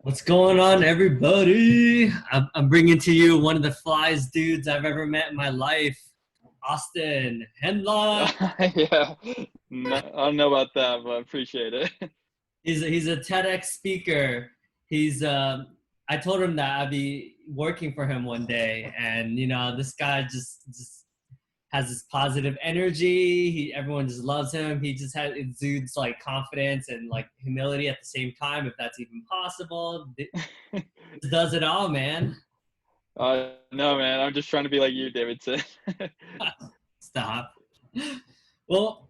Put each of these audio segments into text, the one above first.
What's going on, everybody? I'm bringing to you one of the flyest dudes I've ever met in my life, Austin Henline. Yeah, no, I don't know about that, but I appreciate it. He's a TEDx speaker. He's I told him that I'd be working for him one day, and this guy just has this positive energy. Everyone just loves him. He just exudes like confidence and like humility at the same time, if that's even possible. He does it all, man. No, man, I'm just trying to be like you, Davidson. Stop. Well,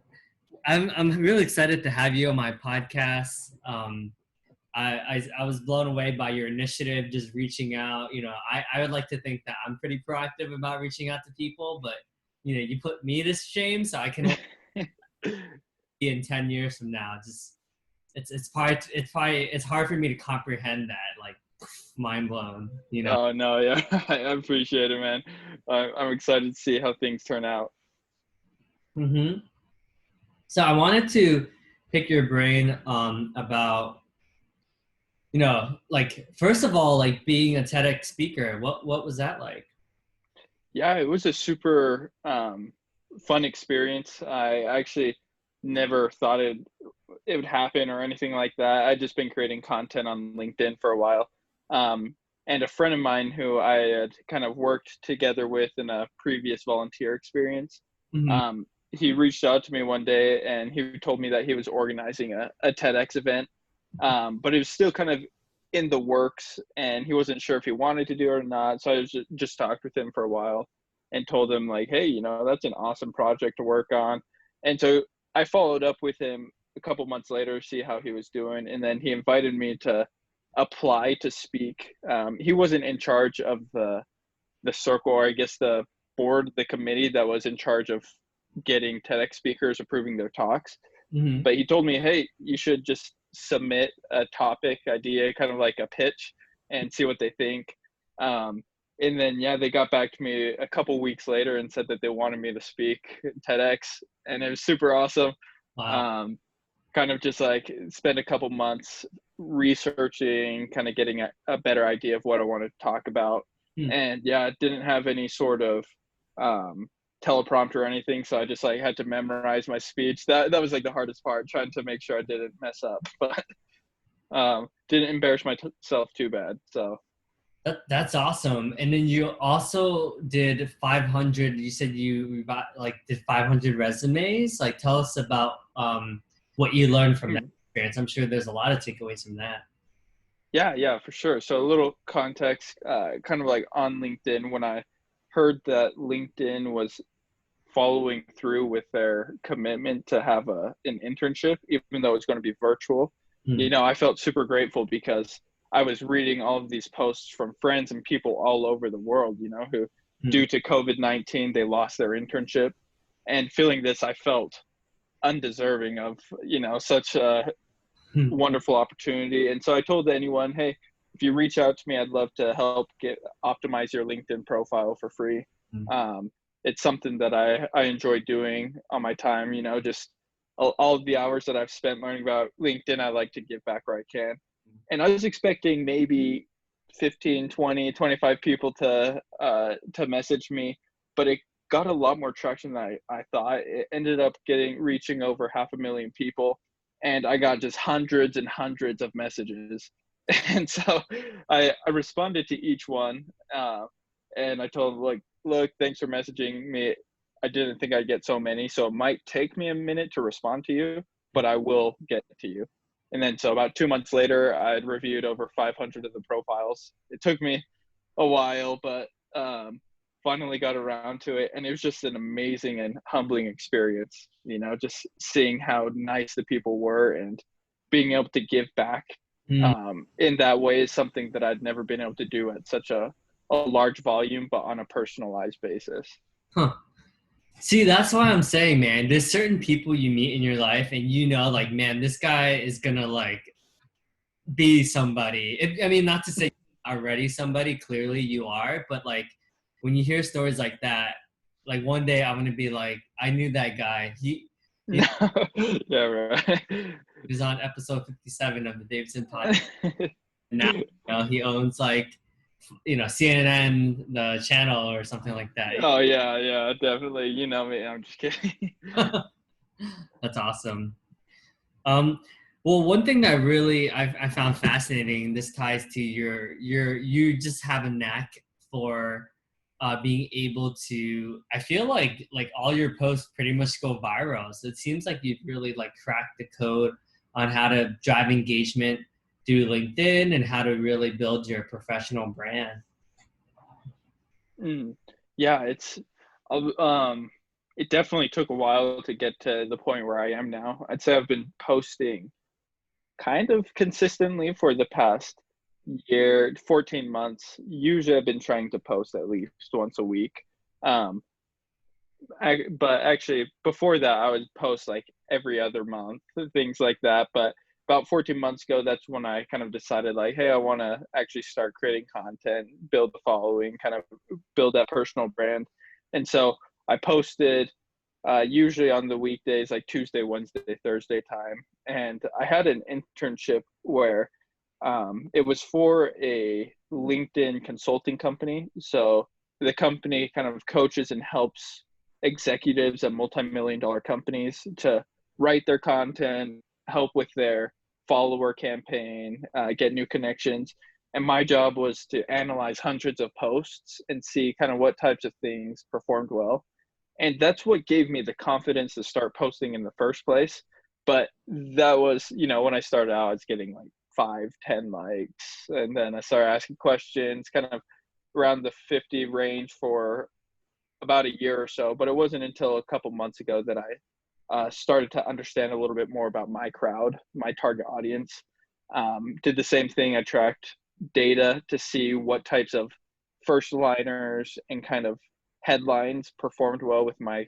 I'm really excited to have you on my podcast. I was blown away by your initiative, just reaching out. I would like to think that I'm pretty proactive about reaching out to people, but you put me to shame, so I can be in 10 years from now. Just it's hard for me to comprehend that. Like, mind blown. Oh no, yeah, I appreciate it, man. I'm excited to see how things turn out. Mm-hmm. So I wanted to pick your brain about like first of all, like being a TEDx speaker. What was that like? Yeah, it was a super fun experience. I actually never thought it would happen or anything like that. I'd just been creating content on LinkedIn for a while. And a friend of mine who I had kind of worked together with in a previous volunteer experience, Mm-hmm. he reached out to me one day and he told me that he was organizing a TEDx event, but it was still kind of in the works and he wasn't sure if he wanted to do it or not. So I just talked with him for a while and told him like, hey, that's an awesome project to work on. And so I followed up with him a couple months later, see how he was doing. And then he invited me to apply to speak. He wasn't in charge of the circle, or I guess the board, the committee that was in charge of getting TEDx speakers approving their talks. Mm-hmm. But he told me, hey, you should just submit a topic idea, kind of like a pitch, and see what they think. And then, yeah, they got back to me a couple weeks later and said that they wanted me to speak TEDx, and it was super awesome. Wow. Kind of just like spend a couple months researching, kind of getting a better idea of what I wanted to talk about. Hmm. And yeah, it didn't have any sort of teleprompter or anything, so I just like had to memorize my speech. That was like the hardest part, trying to make sure I didn't mess up, but didn't embarrass myself too bad. So That's awesome. And then you also did 500. You said you got like did 500 resumes. Like, tell us about what you learned from that experience. I'm sure there's a lot of takeaways from that. yeah, for sure. So a little context, kind of like on LinkedIn, when I heard that LinkedIn was following through with their commitment to have an internship, even though it's going to be virtual, Hmm. I felt super grateful because I was reading all of these posts from friends and people all over the world, who Hmm. due to COVID-19, they lost their internship. And feeling this, I felt undeserving of, such a Hmm. wonderful opportunity. And so I told anyone, hey, if you reach out to me, I'd love to help optimize your LinkedIn profile for free. Hmm. It's something that I enjoy doing on my time, just all of the hours that I've spent learning about LinkedIn, I like to give back where I can. And I was expecting maybe 15, 20, 25 people to message me, but it got a lot more traction than I thought. It ended up reaching over 500,000 people, and I got just hundreds and hundreds of messages. And so I responded to each one, and I told them, like, look, thanks for messaging me. I didn't think I'd get so many, so it might take me a minute to respond to you, but I will get to you. And then so about 2 months later, I'd reviewed over 500 of the profiles. It took me a while, but finally got around to it. And it was just an amazing and humbling experience, just seeing how nice the people were and being able to give back Hmm. in that way is something that I'd never been able to do at such a large volume, but on a personalized basis. Huh. See, that's why I'm saying, man, there's certain people you meet in your life and like, man, this guy is gonna like be somebody. I mean, not to say already somebody, clearly you are, but like when you hear stories like that, like one day I'm gonna be like, I knew that guy. He Yeah, right. was on episode 57 of the Davidson podcast. now he owns like CNN, the channel or something like that. Oh yeah, definitely. You know me. I'm just kidding. That's awesome. Um, well, one thing that really I found fascinating, this ties to you just have a knack for being able to. I feel like all your posts pretty much go viral. So it seems like you've really like cracked the code on how to drive engagement through LinkedIn and how to really build your professional brand. Mm. Yeah, it definitely took a while to get to the point where I am now. I'd say I've been posting kind of consistently for the past year, 14 months. Usually I've been trying to post at least once a week. Um, but actually before that I would post like every other month, things like that. But about 14 months ago, that's when I kind of decided like, hey, I want to actually start creating content, build the following, kind of build that personal brand. And so I posted usually on the weekdays, like Tuesday, Wednesday, Thursday time. And I had an internship where it was for a LinkedIn consulting company. So the company kind of coaches and helps executives at multi-million dollar companies to write their content, help with their follower campaign, get new connections. And my job was to analyze hundreds of posts and see kind of what types of things performed well. And that's what gave me the confidence to start posting in the first place. But that was, when I started out, I was getting like 5, 10 likes. And then I started asking questions kind of around the 50 range for about a year or so. But it wasn't until a couple months ago that I started to understand a little bit more about my crowd, my target audience. Did the same thing. I tracked data to see what types of first liners and kind of headlines performed well with my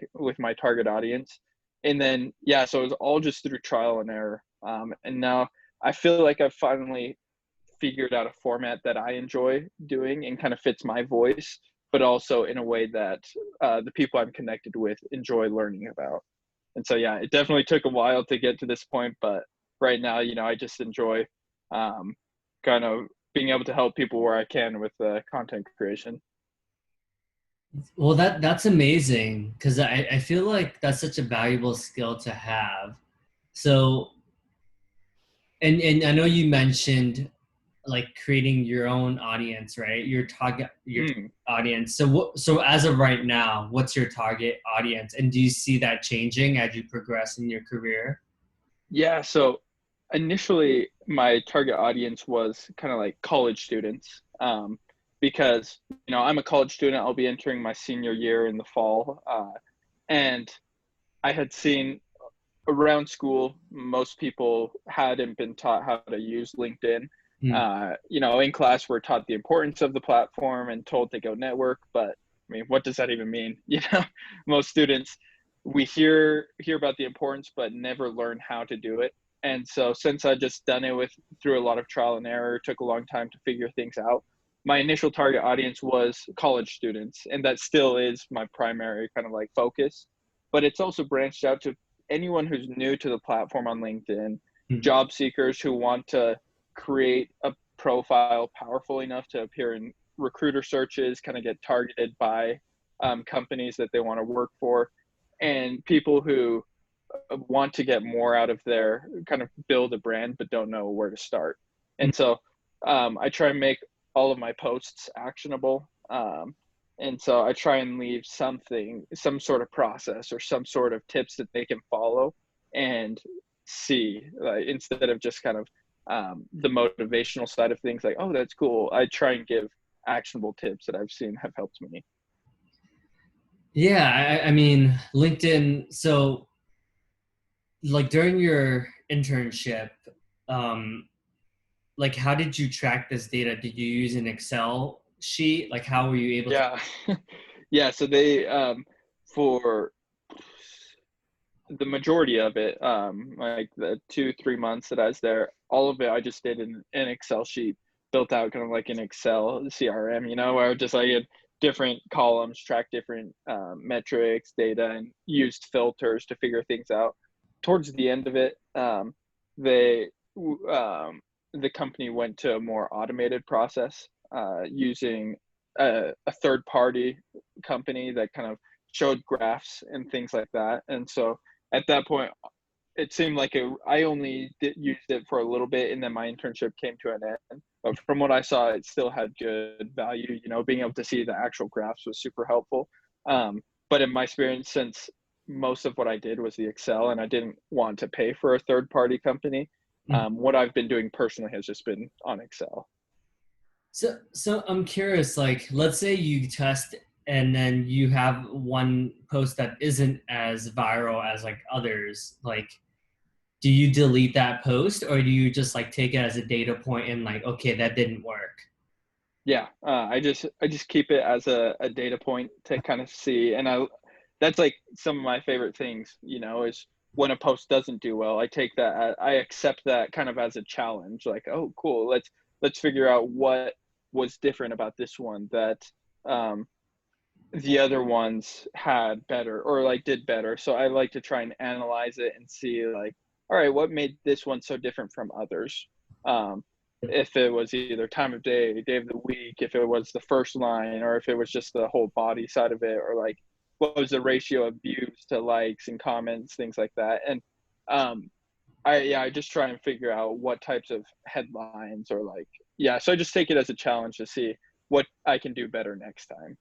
target audience. And then so it was all just through trial and error. And now I feel like I've finally figured out a format that I enjoy doing and kind of fits my voice, but also in a way that the people I'm connected with enjoy learning about. And so, it definitely took a while to get to this point, but right now, I just enjoy kind of being able to help people where I can with content creation. Well, that's amazing because I feel like that's such a valuable skill to have. So, and I know you mentioned like creating your own audience, right? Your Mm. audience. So as of right now, what's your target audience, and do you see that changing as you progress in your career? Yeah, so initially my target audience was kind of like college students, because I'm a college student. I'll be entering my senior year in the fall, and I had seen around school most people hadn't been taught how to use LinkedIn. Hmm. In class we're taught the importance of the platform and told to go network, but I mean, what does that even mean? Most students, we hear about the importance but never learn how to do it. And so since I just done it through a lot of trial and error, took a long time to figure things out. My initial target audience was college students, and that still is my primary kind of like focus. But it's also branched out to anyone who's new to the platform on LinkedIn, Hmm. job seekers who want to create a profile powerful enough to appear in recruiter searches, kind of get targeted by companies that they want to work for, and people who want to get more out of their kind of build a brand but don't know where to start. And so I try and make all of my posts actionable. And so I try and leave some sort of process or some sort of tips that they can follow and see, instead of just kind of the motivational side of things, like, oh, that's cool. I try and give actionable tips that I've seen have helped me. Yeah, I mean LinkedIn. So like during your internship, um, like how did you track this data? Did you use an Excel sheet? Like how were you able to? Yeah. Yeah. So they, for the majority of it, like the 2, 3 months that I was there, all of it I just did in an Excel sheet, built out kind of like an Excel CRM, where I would just like had different columns, track different metrics, data, and used filters to figure things out. Towards the end of it, they the company went to a more automated process, using a third party company that kind of showed graphs and things like that. And so at that point, it seemed like I only used it for a little bit, and then my internship came to an end. But from what I saw, it still had good value. You know, being able to see the actual graphs was super helpful. But in my experience, since most of what I did was the Excel, and I didn't want to pay for a third party company, what I've been doing personally has just been on Excel. So I'm curious, like, let's say you test and then you have one post that isn't as viral as like others. Like, do you delete that post or do you just like take it as a data point and like, okay, that didn't work? Yeah, I just keep it as a data point to kind of see, and that's like some of my favorite things, you know, is when a post doesn't do well, I take that, I accept that kind of as a challenge, like, oh, cool, let's figure out what was different about this one that um, the other ones had better or like did better. So I like to try and analyze it and see like, all right, what made this one so different from others? Um, if it was either time of day of the week, if it was the first line, or if it was just the whole body side of it, or like what was the ratio of views to likes and comments, things like that. And um, I just try and figure out what types of headlines or like, yeah. So I just take it as a challenge to see what I can do better next time.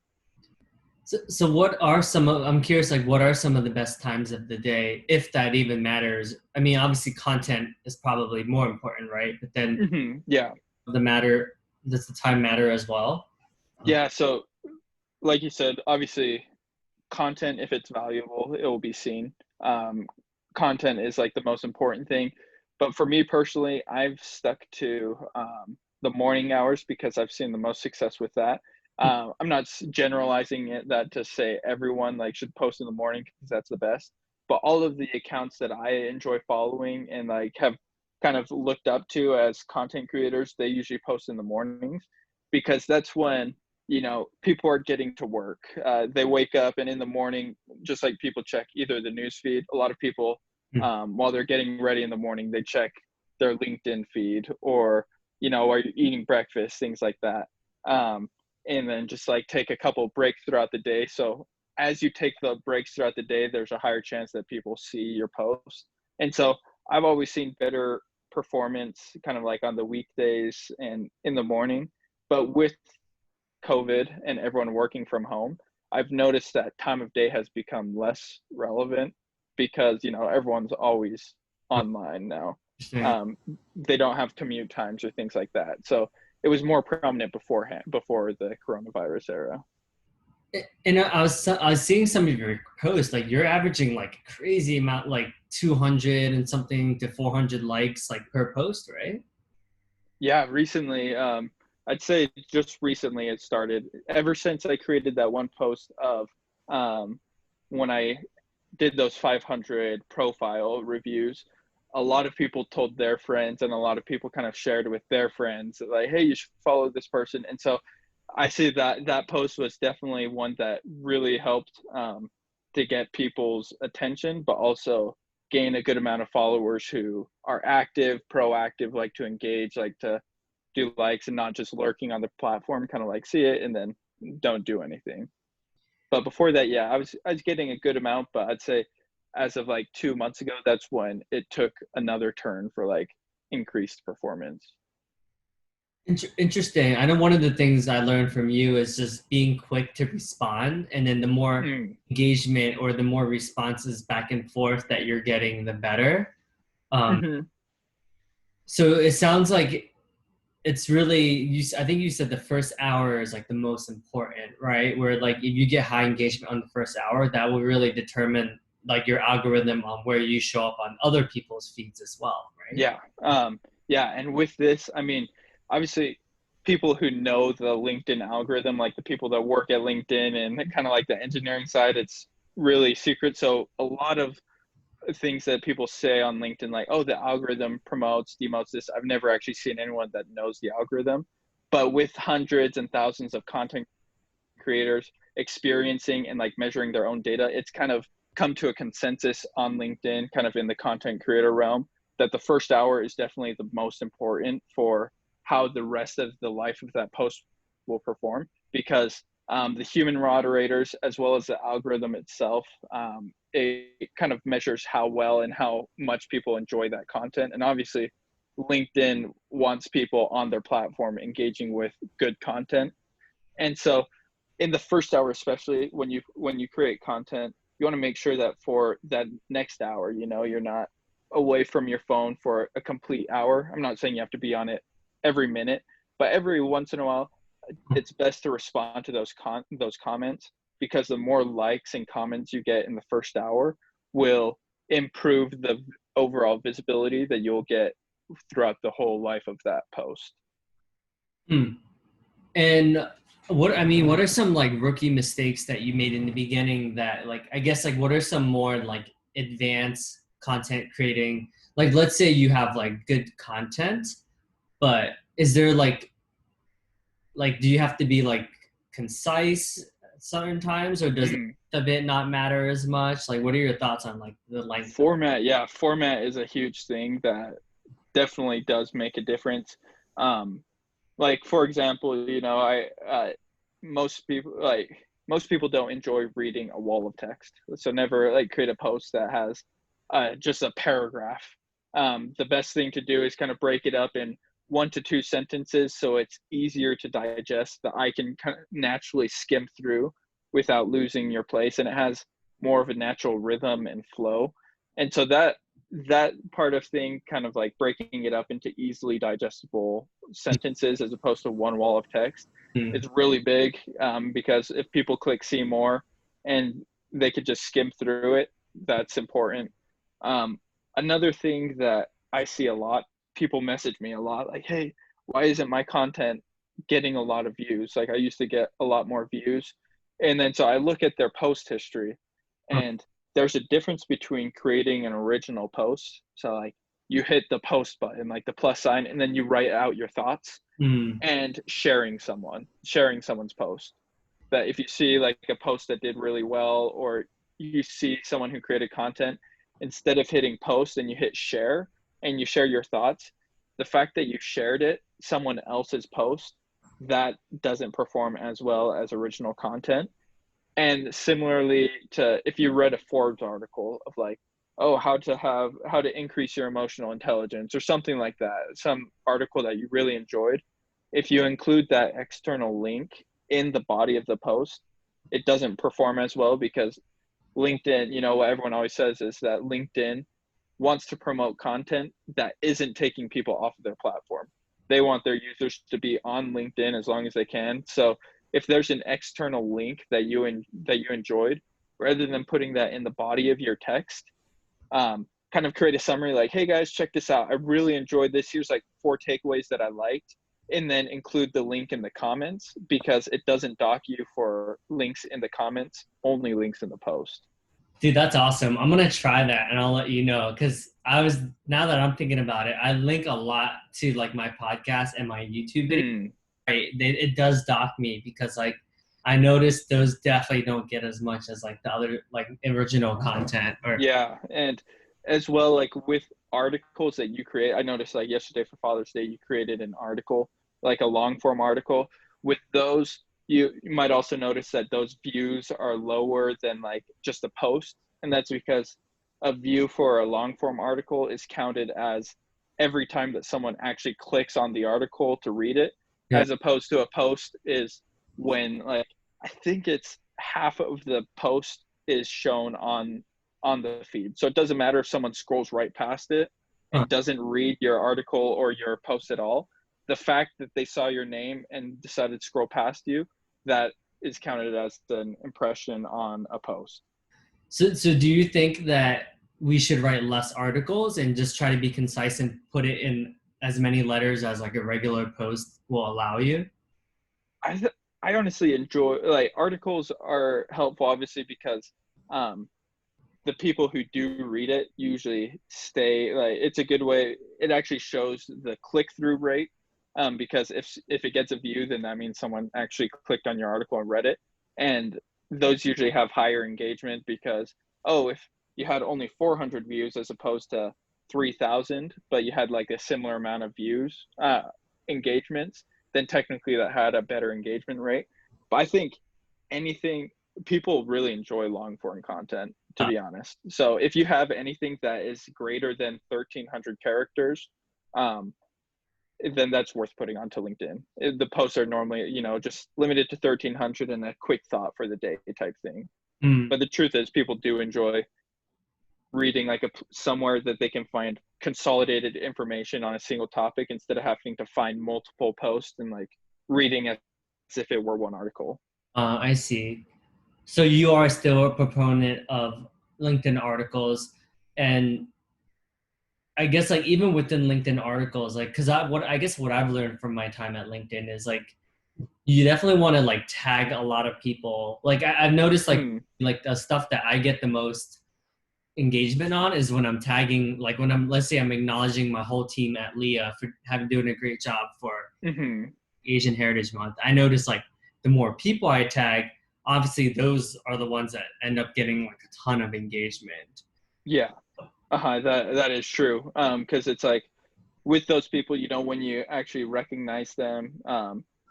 So what are some of, I'm curious, like, what are some of the best times of the day, if that even matters? I mean, obviously content is probably more important, right? But then Yeah. the matter, does the time matter as well? Yeah. So, like you said, obviously, content, if it's valuable, it will be seen. Um, Content is like the most important thing. But for me personally, I've stuck to the morning hours because I've seen the most success with that. I'm not generalizing it that to say everyone like should post in the morning because that's the best. But all of the accounts that I enjoy following and like have kind of looked up to as content creators, they usually post in the mornings because that's when, you know, people are getting to work. They wake up and in the morning, just like people check either the news feed, a lot of people, while they're getting ready in the morning, they check their LinkedIn feed or, you know, are you eating breakfast, things like that. And then just like take a couple breaks throughout the day. So as you take the breaks throughout the day, there's a higher chance that people see your post. And so I've always seen better performance kind of like on the weekdays and in the morning. But with COVID and everyone working from home, I've noticed that time of day has become less relevant because, you know, everyone's always online now. Interesting. Um, they don't have commute times or things like that. So it was more prominent beforehand, before the coronavirus era. And I was seeing some of your posts, like you're averaging like crazy amount, like 200 and something to 400 likes like per post, right? Yeah, recently, I'd say just recently it started. Ever since I created that one post of when I did those 500 profile reviews, a lot of people told their friends, and a lot of people kind of shared with their friends, like, "Hey, you should follow this person." And so I see that that post was definitely one that really helped to get people's attention, but also gain a good amount of followers who are active, proactive, like to engage, like to do likes and not just lurking on the platform, kind of like see it and then don't do anything. But before that, yeah, I was getting a good amount, but I'd say as of like 2 months ago, that's when it took another turn for like increased performance. Interesting. I know one of the things I learned from you is just being quick to respond, and then the more Mm, engagement or the more responses back and forth that you're getting, the better. Um, hmm. so it sounds like it's really you. I think you said the first hour is like the most important, right? Where like if you get high engagement on the first hour, that will really determine like your algorithm on where you show up on other people's feeds as well, right? Yeah. Yeah. And with this, I mean, obviously, people who know the LinkedIn algorithm, like the people that work at LinkedIn and kind of like the engineering side, it's really secret. So a lot of things that people say on LinkedIn, like, oh, the algorithm promotes, demotes this. I've never actually seen anyone that knows the algorithm. But with hundreds and thousands of content creators experiencing and like measuring their own data, it's kind of come to a consensus on LinkedIn, kind of in the content creator realm, that the first hour is definitely the most important for how the rest of the life of that post will perform, because the human moderators, as well as the algorithm itself, it kind of measures how well and how much people enjoy that content. And obviously, LinkedIn wants people on their platform engaging with good content. And so in the first hour, especially when you create content, you want to make sure that for that next hour, you're not away from your phone for a complete hour. I'm not saying you have to be on it every minute, but every once in a while, it's best to respond to those comments, because the more likes and comments you get in the first hour will improve the overall visibility that you'll get throughout the whole life of that post. And what are some like rookie mistakes that you made in the beginning that, like, I guess, like, what are some more like advanced content creating? Like, let's say you have like good content, but is there like do you have to be like concise at certain times, or does the bit not matter as much? Like, what are your thoughts on like the length? Format, format is a huge thing that definitely does make a difference. Like, for example, most people don't enjoy reading a wall of text, so never like create a post that has just a paragraph. The best thing to do is kind of break it up in 1 to 2 sentences, so it's easier to digest, that I can kind of naturally skim through without losing your place, and it has more of a natural rhythm and flow. And so that part of thing, kind of like breaking it up into easily digestible sentences as opposed to one wall of text, is really big, because if people click see more and they could just skim through it, that's important. Another thing that I see a lot, people message me a lot like, hey, why isn't my content getting a lot of views? Like, I used to get a lot more views. And then so I look at their post history, and there's a difference between creating an original post. So like, you hit the post button, like the plus sign, and then you write out your thoughts, and sharing someone's post. That if you see like a post that did really well, or you see someone who created content, instead of hitting post and you hit share and you share your thoughts, the fact that you shared it, someone else's post, that doesn't perform as well as original content. And similarly to if you read a Forbes article of like, oh, how to increase your emotional intelligence or something like that, some article that you really enjoyed, if you include that external link in the body of the post, it doesn't perform as well, because LinkedIn, what everyone always says is that LinkedIn wants to promote content that isn't taking people off of their platform. They want their users to be on LinkedIn as long as they can. So if there's an external link that you enjoyed, rather than putting that in the body of your text, kind of create a summary like, hey guys, check this out, I really enjoyed this, here's like 4 takeaways that I liked, and then include the link in the comments, because it doesn't dock you for links in the comments, only links in the post. Dude, that's awesome. I'm gonna try that, and I'll let you know, because now that I'm thinking about it, I link a lot to like my podcast and my YouTube video. Right, it does dock me, because like I noticed those definitely don't get as much as like the other like original content. Yeah, and as well, like with articles that you create, I noticed like yesterday for Father's Day, you created an article, like a long form article. With those, you might also notice that those views are lower than like just a post, and that's because a view for a long form article is counted as every time that someone actually clicks on the article to read it, as opposed to a post is when, like, I think it's half of the post is shown on the feed. So it doesn't matter if someone scrolls right past it and doesn't read your article or your post at all. The fact that they saw your name and decided to scroll past you, that is counted as an impression on a post. So do you think that we should write less articles and just try to be concise and put it in as many letters as like a regular post will allow you? I honestly enjoy, like, articles are helpful, obviously, because the people who do read it usually stay. Like, it's a good way. It actually shows the click-through rate, because if it gets a view, then that means someone actually clicked on your article and read it. And those usually have higher engagement, because, oh, if you had only 400 views as opposed to 3,000, but you had like a similar amount of views, engagements, then technically that had a better engagement rate. But I think anything, people really enjoy long form content, to Uh, be honest. So if you have anything that is greater than 1,300 characters, um, then that's worth putting onto LinkedIn. The posts are normally, just limited to 1,300 and a quick thought for the day type thing. mm. But the truth is, people do enjoy reading like somewhere that they can find consolidated information on a single topic instead of having to find multiple posts and like reading as if it were one article. I see. So you are still a proponent of LinkedIn articles, and I guess like even within LinkedIn articles, like because I guess what I've learned from my time at LinkedIn is like you definitely want to like tag a lot of people. Like I've noticed Mm, like the stuff that I get the most engagement on is when I'm tagging, like when I'm, let's say I'm acknowledging my whole team at Leah for having doing a great job for mm-hmm. Asian Heritage Month. I notice like the more people I tag, obviously those are the ones that end up getting like a ton of engagement. Yeah, that is true. Because it's like with those people, when you actually recognize them,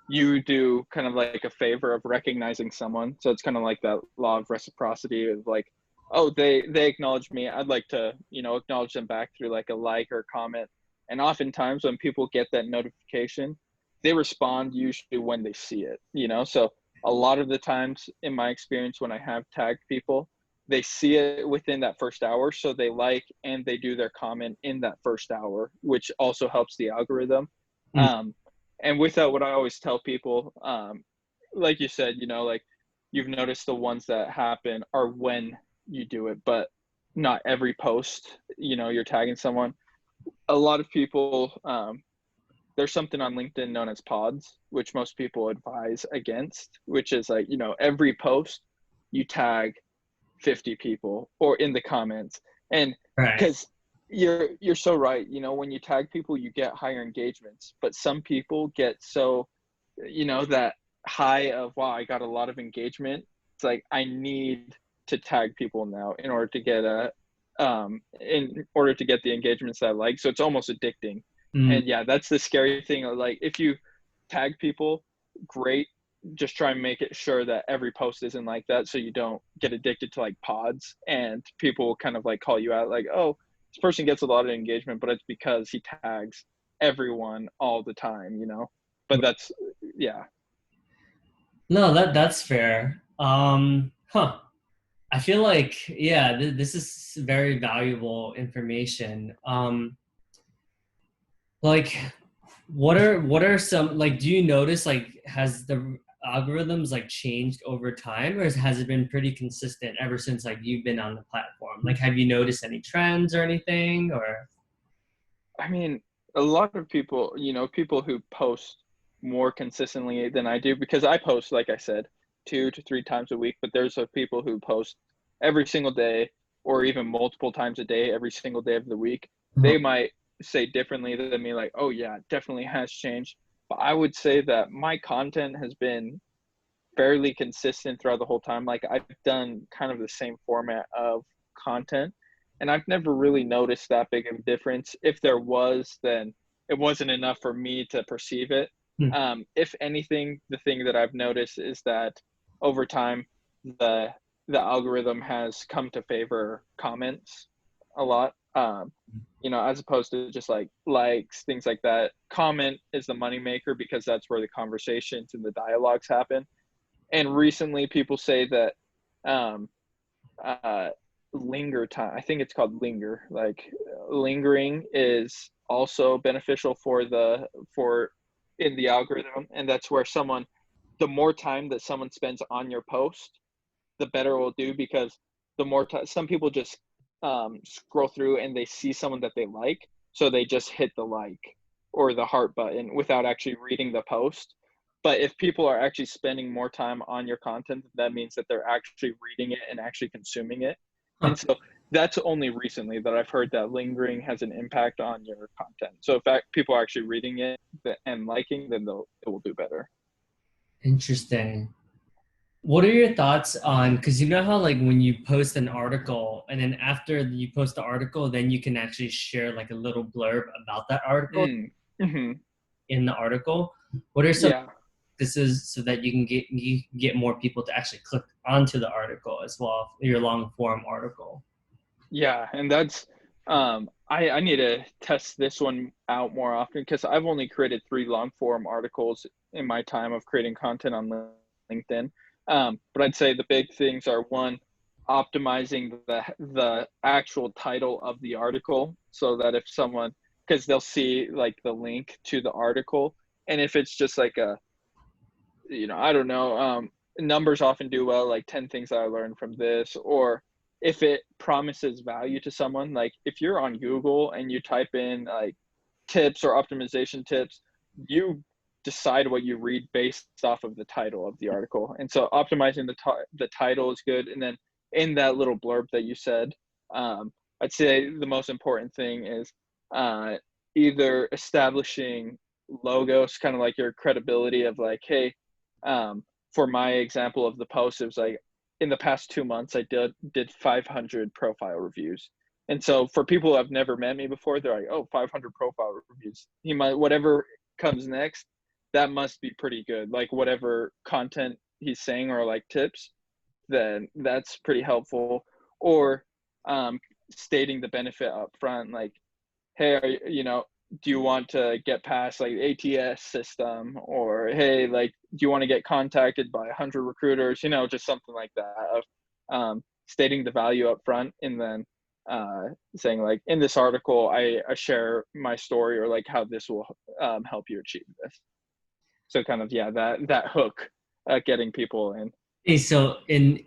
you do kind of like a favor of recognizing someone. So it's kind of like that law of reciprocity of like, oh, they acknowledge me. I'd like to, acknowledge them back through like a like or comment. And oftentimes when people get that notification, they respond usually when they see it. So a lot of the times in my experience when I have tagged people, they see it within that first hour, so they like and they do their comment in that first hour, which also helps the algorithm. Mm, And with that, what I always tell people, like you said, like you've noticed the ones that happen are when you do it, but not every post, you're tagging someone. A lot of people, there's something on LinkedIn known as pods, which most people advise against, which is like, every post you tag 50 people or in the comments. And right. because you're so right, when you tag people you get higher engagements, but some people get so that high of, wow, I got a lot of engagement. It's like I need to tag people now in order to get the engagements that I like. So it's almost addicting. Mm, And yeah, that's the scary thing. Like if you tag people, great, just try and make it sure that every post isn't like that, so you don't get addicted to like pods and people kind of like call you out like, oh, this person gets a lot of engagement, but it's because he tags everyone all the time. But that's, yeah. no, that's fair. Huh. I feel like, yeah, this is very valuable information. Like, what are some, like, do you notice like has the algorithms like changed over time, or has it been pretty consistent ever since like you've been on the platform? Like, have you noticed any trends or anything, or? I mean, a lot of people, people who post more consistently than I do, because I post, like I said, 2 to 3 times a week, but there's people who post every single day or even multiple times a day, every single day of the week. Uh-huh. They might say differently than me, like, oh, yeah, it definitely has changed. But I would say that my content has been fairly consistent throughout the whole time. Like I've done kind of the same format of content, and I've never really noticed that big of a difference. If there was, then it wasn't enough for me to perceive it. Hmm. If anything, the thing that I've noticed is that over time, the the algorithm has come to favor comments a lot. As opposed to just like likes, things like that. Comment is the moneymaker because that's where the conversations and the dialogues happen. And recently people say that um uh linger time, I think it's called linger, like lingering is also beneficial for in the algorithm, and that's where someone, the more time that someone spends on your post, the better it will do, because the more time, some people just scroll through and they see someone that they like, so they just hit the like or the heart button without actually reading the post. But if people are actually spending more time on your content, that means that they're actually reading it and actually consuming it. Huh. And so that's only recently that I've heard that lingering has an impact on your content. So if people are actually reading it and liking, then it will do better. Interesting. What are your thoughts on, because you know how like when you post an article and then after you post the article, then you can actually share like a little blurb about that article Mm. Hmm. in the article. What are some Yeah. practices so that you can get more people to actually click onto the article as well, your long form article? Yeah, and that's I need to test this one out more often because I've only created 3 long form articles in my time of creating content on LinkedIn. But I'd say the big things are one, optimizing the actual title of the article so that if someone, because they'll see like the link to the article, and if it's just like a, I don't know, numbers often do well, like 10 things that I learned from this, or if it promises value to someone, like if you're on Google and you type in like tips or optimization tips, you decide what you read based off of the title of the article. And so optimizing the title is good. And then in that little blurb that you said, I'd say the most important thing is uh, either establishing logos, kind of like your credibility of like, hey, um, for my example of the post, it was like in the past 2 months, I did 500 profile reviews. And so for people who have never met me before, they're like, oh, 500 profile reviews. He might, whatever comes next, that must be pretty good. Like whatever content he's saying or like tips, then that's pretty helpful. Or um, stating the benefit up front, like, hey, do you want to get past like ATS system, or hey, like, do you want to get contacted by 100 recruiters, just something like that of stating the value up front, and then saying like in this article I share my story or like how this will help you achieve this. So kind of, yeah, that hook, getting people in. Hey, so in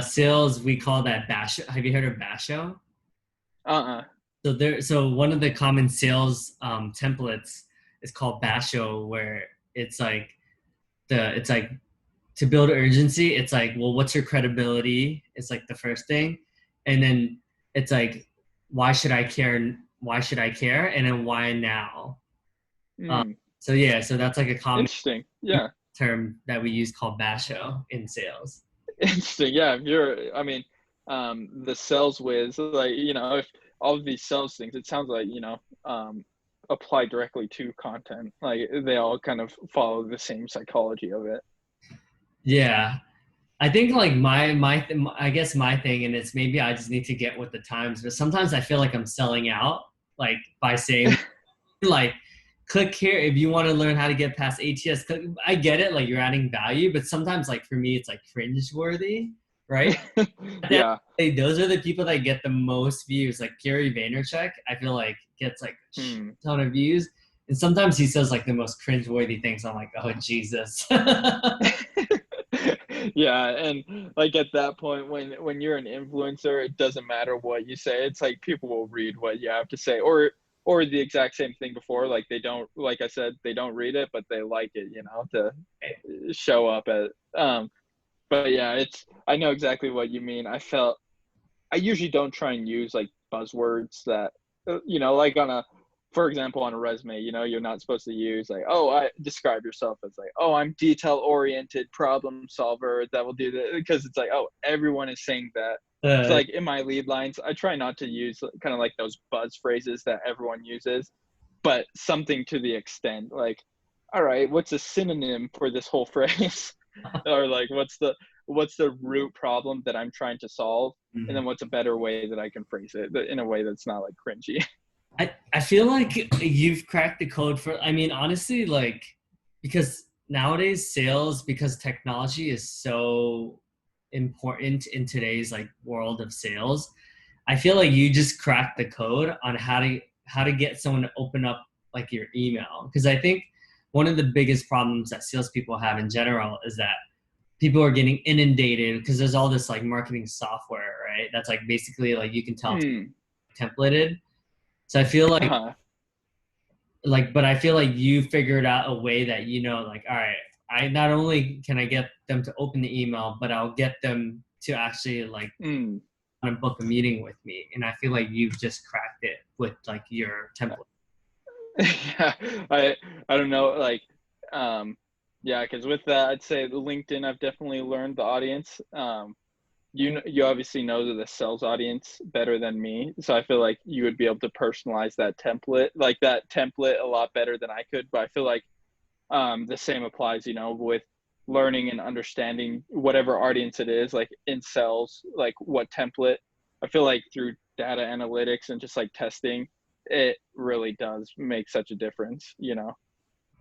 sales we call that basho. Have you heard of basho? Uh-uh. So one of the common sales templates is called basho, where it's like it's like to build urgency. It's like, well, what's your credibility? It's like the first thing, and then it's like, why should I care? Why should I care? And then why now? Um, Mm, so yeah, so that's like a common interesting. Yeah. term that we use called basho in sales. Interesting. Yeah, if you're, I mean, the sales whiz, like, if all of these sales things, it sounds like, apply directly to content. Like they all kind of follow the same psychology of it. Yeah, I think like I guess my thing, and it's maybe I just need to get with the times, but sometimes I feel like I'm selling out, like by saying like, click here if you want to learn how to get past ATS. I get it, like you're adding value, but sometimes like for me it's like cringe worthy, right? At the end of Yeah. the day, those are the people that get the most views. Like Gary Vaynerchuk, I feel like gets like Hmm. a ton of views, and sometimes he says like the most cringe-worthy things. I'm like, oh Jesus. Yeah, and like at that point when you're an influencer, it doesn't matter what you say. It's like people will read what you have to say, or the exact same thing before, like they don't, like I said, they don't read it but they like it, to show up at but yeah, I know exactly what you mean. I usually don't try and use like buzzwords that, like for example, on a resume, you're not supposed to use like, oh, I describe yourself as like, oh, I'm detail oriented problem solver that will do that, because it's like, oh, everyone is saying that. So uh, like in my lead lines, I try not to use kind of like those buzz phrases that everyone uses, but something to the extent like, all right, what's a synonym for this whole phrase? Or like, what's the root problem that I'm trying to solve? And then what's a better way that I can phrase it in a way that's not like cringy? I feel like you've cracked the code for, I mean, honestly, like, because nowadays sales, because technology is so important in today's like world of sales, I feel like you just cracked the code on how to get someone to open up like your email. Because I think one of the biggest problems that salespeople have in general is that people are getting inundated because there's all this like marketing software, right? That's like basically like you can tell Hmm. templated. So I feel Uh-huh. but I feel like you figured out a way that, like, all right, I not only can I get them to open the email, but I'll get them to actually like Hmm. want to book a meeting with me. And I feel like you've just cracked it with like your template. Yeah, I don't know, like, um Yeah, because with that, I'd say the LinkedIn, I've definitely learned the audience. You obviously know the sales audience better than me, so I feel like you would be able to personalize that template a lot better than I could. But I feel like the same applies, with learning and understanding whatever audience it is, like in sales, like what template. I feel like through data analytics and just like testing, it really does make such a difference.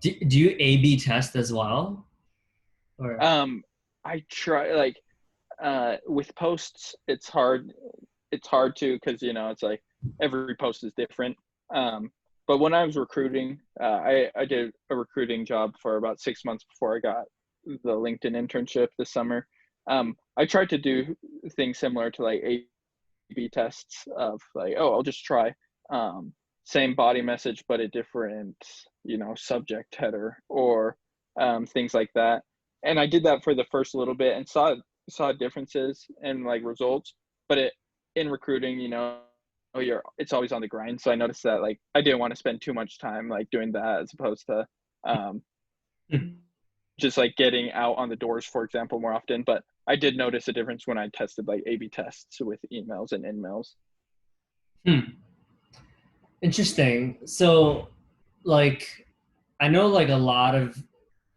Do you A/B test as well, or? Um, I try like with posts, it's hard to, because it's like every post is different. um but when I was recruiting, I did a recruiting job for about 6 months before I got the LinkedIn internship this summer. I tried to do things similar to like A/B tests of like, oh, I'll just try same body message but a different subject header, or things like that. And I did that for the first little bit and saw differences in like results. But in recruiting, it's always on the grind. So I noticed that like I didn't want to spend too much time like doing that, as opposed to um, just like getting out on the doors, for example, more often. But I did notice a difference when I tested like A/B tests with emails and in-mails. Hmm. Interesting. So, like, I know like a lot of,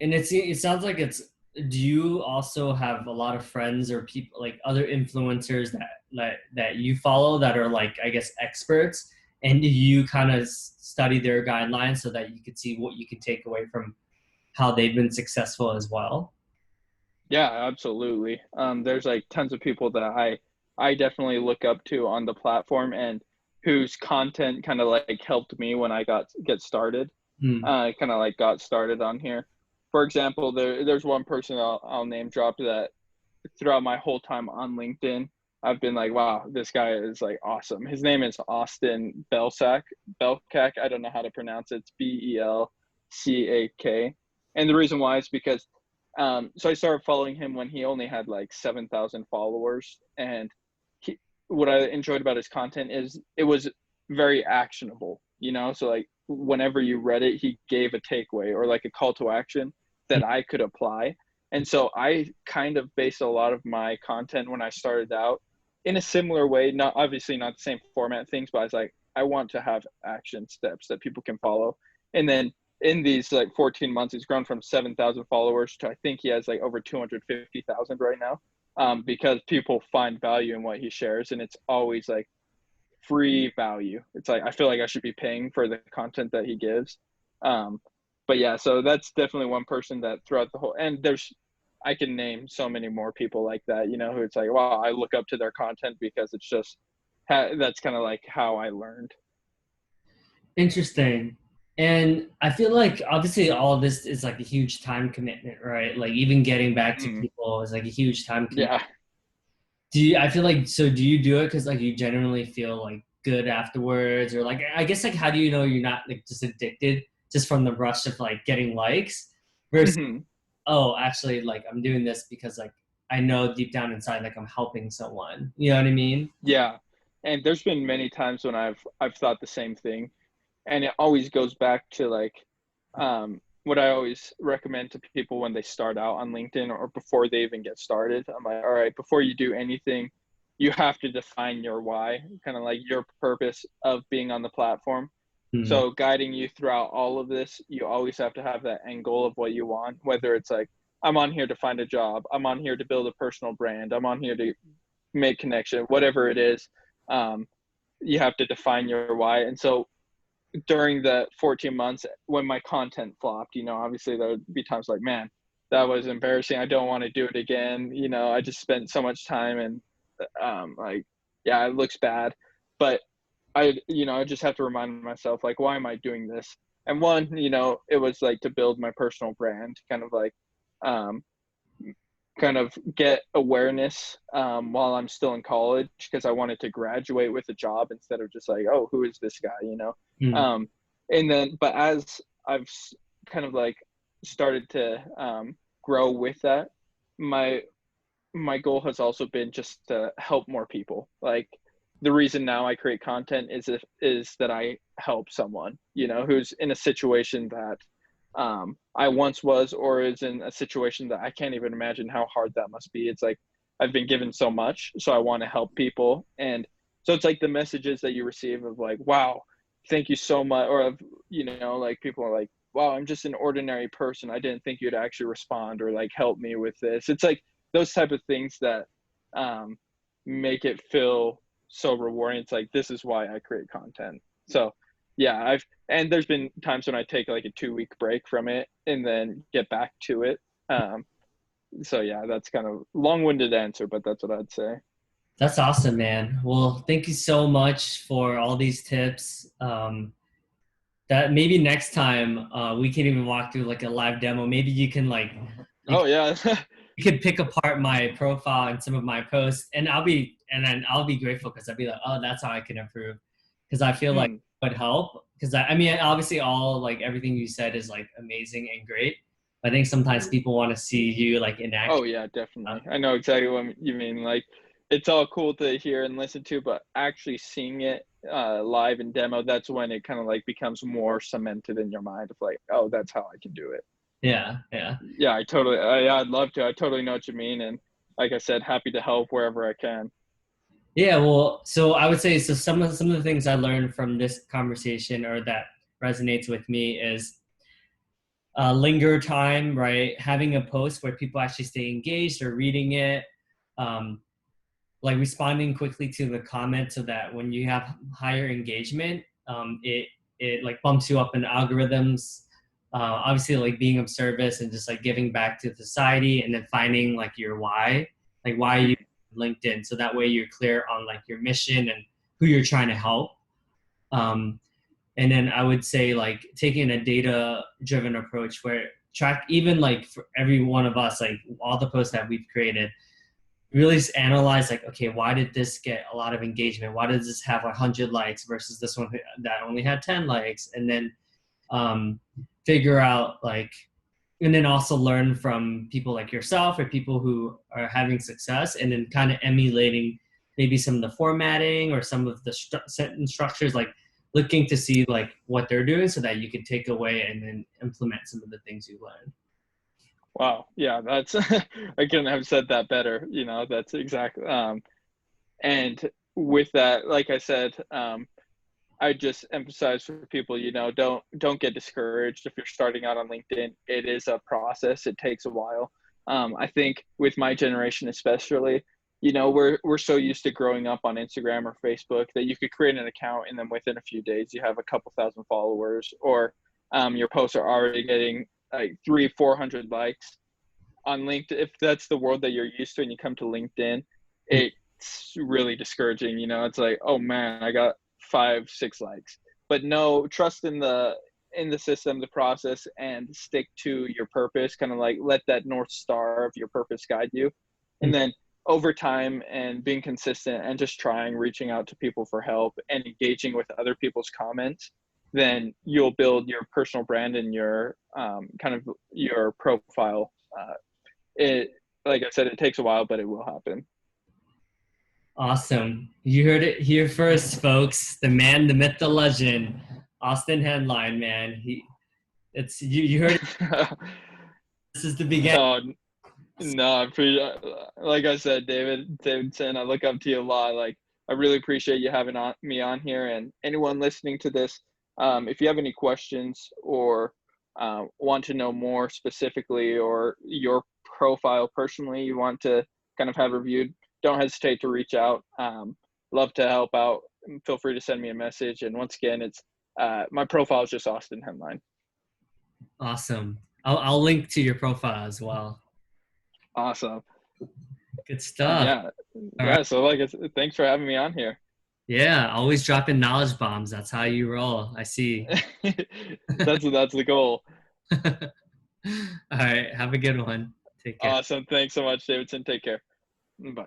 and it sounds like it's. Do you also have a lot of friends or people like other influencers that you follow that are like, I guess, experts, and do you kind of study their guidelines so that you could see what you can take away from how they've been successful as well? Yeah, absolutely. There's like tons of people that I definitely look up to on the platform, and whose content kind of like helped me when I get started. Hmm. Kind of like got started on here. For example, there's one person I'll name drop that throughout my whole time on LinkedIn, I've been like, wow, this guy is like awesome. His name is Austin Belkak. I don't know how to pronounce it. It's Belcak. And the reason why is because, so I started following him when he only had like 7,000 followers. And what I enjoyed about his content is it was very actionable. So like whenever you read it, he gave a takeaway or like a call to action that I could apply. And so I kind of based a lot of my content when I started out in a similar way, not obviously not the same format things, but I was like, I want to have action steps that people can follow. And then in these like 14 months, he's grown from 7,000 followers to I think he has like over 250,000 right now, because people find value in what he shares. And it's always like free value. It's like I feel like I should be paying for the content that he gives. Um, but yeah, so that's definitely one person that throughout the whole, and I can name so many more people like that, who it's like, wow, I look up to their content because it's just that's kind of like how I learned. Interesting. And I feel like obviously all of this is like a huge time commitment, right? Like even getting back to Mm, people is like a huge time commitment. yeah. I feel like, so do you do it because like you genuinely feel like good afterwards, or like, I guess, like, how do you know you're not like just addicted just from the rush of like getting likes versus, Hmm. oh, actually, like I'm doing this because like I know deep down inside like I'm helping someone. You know what I mean? Yeah. And there's been many times when I've thought the same thing, and it always goes back to like what I always recommend to people when they start out on LinkedIn or before they even get started. I'm like, all right, before you do anything, you have to define your why, kind of like your purpose of being on the platform. Hmm. So guiding you throughout all of this, you always have to have that end goal of what you want, whether it's like, I'm on here to find a job, I'm on here to build a personal brand, I'm on here to make connection, whatever it is. Um, you have to define your why. And so during the 14 months when my content flopped, obviously there would be times like, man, that was embarrassing. I don't want to do it again. I just spent so much time, and like, yeah, it looks bad. But I just have to remind myself, like, why am I doing this? And one, it was like to build my personal brand, um, kind of get awareness while I'm still in college, because I wanted to graduate with a job instead of just like, oh, who is this guy? Hmm. Um, and then, but as I've kind of like started to grow with that, my my goal has also been just to help more people. Like the reason now I create content is that I help someone, who's in a situation that I once was or is in a situation that I can't even imagine how hard that must be. It's like I've been given so much, so I want to help people. And so it's like the messages that you receive of like, wow, thank you so much. Or of, like people are like, wow, I'm just an ordinary person. I didn't think you'd actually respond or like help me with this. It's like those type of things that um, make it feel so rewarding. It's like, this is why I create content. So yeah, and there's been times when I take like a 2-week break from it and then get back to it. So yeah, that's kind of long-winded answer, but that's what I'd say. That's awesome, man. Well, thank you so much for all these tips. That maybe next time we can even walk through like a live demo. Maybe you can like Oh yeah. you could pick apart my profile and some of my posts, and then I'll be grateful because I'll be like, oh, that's how I can improve. Because I feel like Mm. it would help. Because I mean, obviously, all like everything you said is like amazing and great. I think sometimes people want to see you like in Oh action. yeah, definitely. I know exactly what you mean. Like, it's all cool to hear and listen to, but actually seeing it live and demo, that's when it kind of like becomes more cemented in your mind of like, oh, that's how I can do it. Yeah, yeah. Yeah, I'd love to. I totally know what you mean, and like I said, happy to help wherever I can. Yeah, well, so I would say so some of the things I learned from this conversation or that resonates with me is linger time, right? Having a post where people actually stay engaged or reading it, um, like responding quickly to the comments so that when you have higher engagement, it like bumps you up in algorithms. Obviously, like being of service and just like giving back to society, and then finding like your why, like why you LinkedIn, so that way you're clear on like your mission and who you're trying to help. Um, and then I would say like taking a data driven approach where track even like for every one of us, like all the posts that we've created, really just analyze like, okay, why did this get a lot of engagement? Why does this have 100 likes versus this one that only had 10 likes? And then um, figure out like, and then also learn from people like yourself or people who are having success, and then kind of emulating maybe some of the formatting or some of the sentence structures, like looking to see like what they're doing so that you can take away and then implement some of the things you learn. Wow. Yeah, that's I couldn't have said that better. That's exactly. And with that, like I said, I just emphasize for people, don't get discouraged if you're starting out on LinkedIn. It is a process. It takes a while. I think with my generation, especially, we're so used to growing up on Instagram or Facebook that you could create an account and then within a few days you have a couple thousand followers, or your posts are already getting like 300-400 likes on LinkedIn. If that's the world that you're used to and you come to LinkedIn, it's really discouraging. It's like, oh man, I got 5-6 likes. But no, trust in the system, the process, and stick to your purpose. Kind of like let that North Star of your purpose guide you. And then over time and being consistent and just reaching out to people for help and engaging with other people's comments, then you'll build your personal brand and your kind of your profile. It, like I said, it takes a while, but it will happen. Awesome. You heard it here first, folks. The man, the myth, the legend, Austin Henline, man. It's you heard it. This is the beginning. No, no, I'm pretty. Like I said, Davidson, I look up to you a lot. Like, I really appreciate you having me on here, and anyone listening to this. If you have any questions or want to know more specifically, or your profile personally, you want to kind of have reviewed, don't hesitate to reach out. Love to help out. Feel free to send me a message. And once again, it's my profile is just Austin Henline. Awesome. I'll link to your profile as well. Awesome. Good stuff. Yeah. All Yeah. right. So like I said, thanks for having me on here. Yeah, always dropping knowledge bombs. That's how you roll. I see. That's the goal. All right. Have a good one. Take care. Awesome. Thanks so much, Davidson. Take care. Bye.